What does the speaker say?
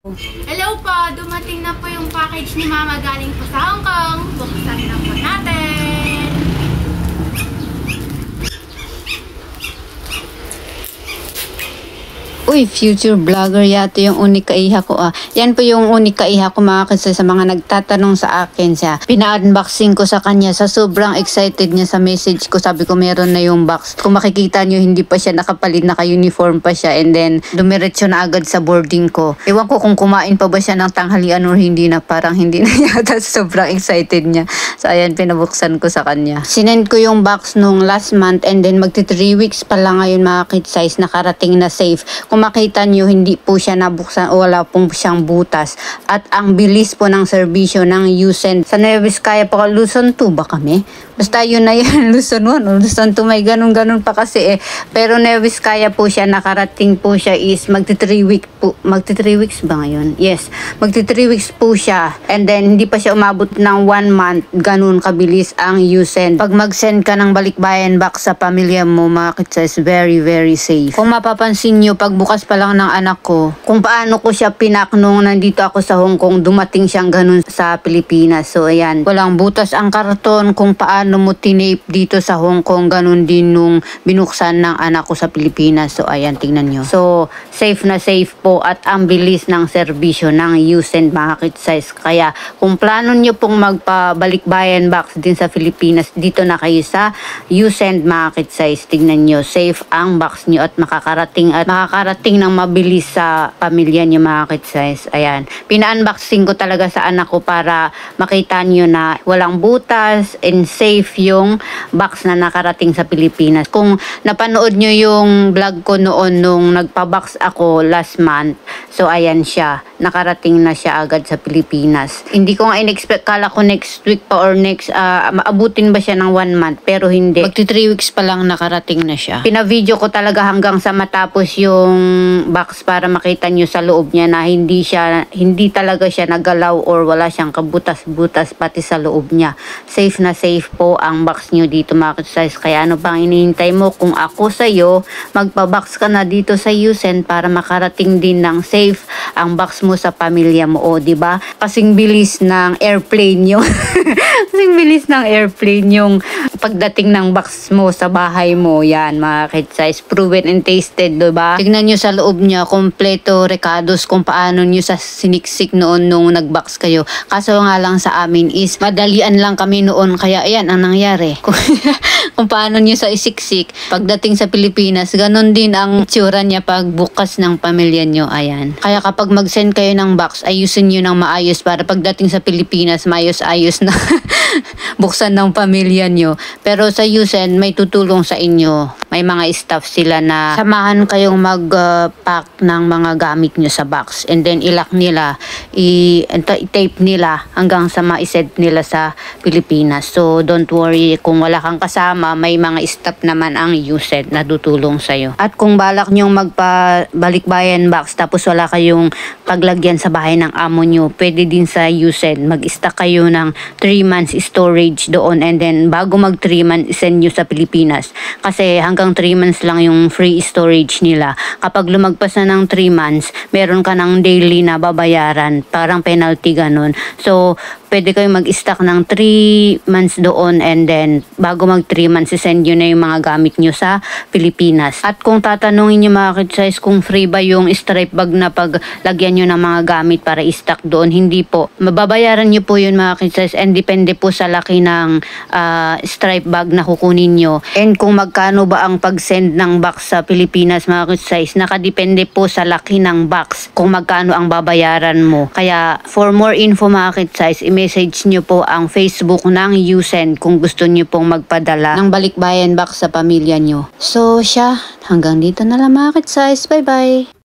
Hello po! Dumating na po yung package ni Mama galing po sa Hong Kong. Buksan na po natin. Uy, future vlogger yata yung unika iha ko Yan po yung unika iha ko mga kasi sa mga nagtatanong sa akin siya. Pina-unboxing ko sa kanya sa sobrang excited niya sa message ko. Sabi ko meron na yung box. Kung makikita nyo hindi pa siya nakapalit, naka-uniform pa siya. And then dumiretso na agad sa boarding ko. Ewan ko kung kumain pa ba siya ng tanghalian or hindi na. Parang hindi na yata. Sobrang excited niya. So ayan, pinabuksan ko sa kanya. Sinend ko yung box nung last month and then magti 3 weeks pa lang ngayon mga kid size. Nakarating na safe. Kung makita nyo, hindi po siya nabuksan o wala pong siyang butas. At ang bilis po ng serbisyo ng Usend. Sa Nueva Vizcaya po, Luzon 2 ba kami? Basta yun na yan, Luzon 1 o Luzon 2, may ganun-ganun pa kasi Pero Nueva Vizcaya po siya, nakarating po siya is magti 3 weeks po. Magti 3 weeks ba ngayon? Yes, magti 3 weeks po siya. And then, hindi pa siya umabot ng 1 month. Ganun kabilis ang Usend. Pag mag-send ka ng balikbayan box sa pamilya mo, mga kitsa, is very, very safe. Kung mapapansin nyo, pag bukas pa lang ng anak ko, kung paano ko siya pinak nung nandito ako sa Hong Kong, dumating siyang ganun sa Pilipinas. So, ayan. Walang butas ang karton. Kung paano mo tinape dito sa Hong Kong, ganun din nung binuksan ng anak ko sa Pilipinas. So, ayan, tingnan nyo. So, safe na safe po at ang bilis ng serbisyo ng Usend mga kit-size. Kaya, kung plano nyo pong magpabalikbayan box din sa Pilipinas, dito na kayo sa Usend mga kit-size. Tingnan nyo, safe ang box nyo at makakarating ng mabilis sa pamilya niyo mga kit-size. Ayan. Pina-unboxing ko talaga sa anak ko para makita niyo na walang butas and safe yung box na nakarating sa Pilipinas. Kung napanood niyo yung vlog ko noon nung nagpa-box ako last month, so ayan siya. Nakarating na siya agad sa Pilipinas. Hindi ko nga in-expect, kala ko next week pa or next, maabutin ba siya ng 1 month, pero hindi. Magti 3 weeks pa lang nakarating na siya. Pina-video ko talaga hanggang sa matapos yung box para makita nyo sa loob niya na hindi talaga siya nagalaw or wala siyang kabutas-butas pati sa loob niya. Safe na safe po ang box nyo dito mga kit-size. Kaya ano pang inihintay mo? Kung ako sa'yo, magpa-box ka na dito sa Usend para makarating din ng safe ang box mo sa pamilya mo. O, diba? Kasing bilis ng airplane yung kasing bilis ng airplane yung pagdating ng box mo sa bahay mo. Yan mga kit-size. Proven and tasted, diba? Tignan nyo sa loob niya, kompleto recados kung paano nyo sa siniksik noon nung nagbox kayo. Kaso nga lang sa amin is madalian lang kami noon, kaya ayan ang nangyari. Kung paano nyo sa isiksik, pagdating sa Pilipinas, ganun din ang tsura niya pag bukas ng pamilya nyo. Ayan. Kaya kapag mag-send kayo ng box, ayusin nyo ng maayos para pagdating sa Pilipinas, maayos-ayos na buksan ng pamilya nyo. Pero sa Usend, may tutulong sa inyo. May mga staff sila na samahan kayong mag-pack ng mga gamit nyo sa box. And then ilak nila, i-tape nila hanggang sa ma-send nila sa Pilipinas. So don't worry, kung wala kang kasama, may mga staff naman ang Usend na tutulong sa'yo. At kung balak nyong magpabalikbayan box tapos wala kayong paglagyan sa bahay ng amo nyo, pwede din sa Usend. Mag-stack kayo ng 3 months storage doon and then bago mag 3 months send nyo sa Pilipinas. Kasi hanggang 3 months lang yung free storage nila. Kapag lumagpas na ng 3 months, meron ka ng daily na babayaran. Parang penalty ganun. So, pwede kayong mag-stock ng 3 months doon and then bago mag 3 months, send nyo na yung mga gamit nyo sa Pilipinas. At kung tatanungin nyo mga kid-size kung free ba yung stripe bag na paglagyan nyo ng mga gamit para i-stock doon, hindi po. Mababayaran nyo po yun mga kid-size and depende po sa laki ng stripe bag na kukunin nyo. And kung magkano ba ang pag-send ng box sa Pilipinas mga kid-size, nakadepende po sa laki ng box kung magkano ang babayaran mo. Kaya for more info mga kid-size, message nyo po ang Facebook ng Usend kung gusto nyo pong magpadala ng balikbayan box sa pamilya nyo. So, hanggang dito na lang mga kit-size. Bye-bye!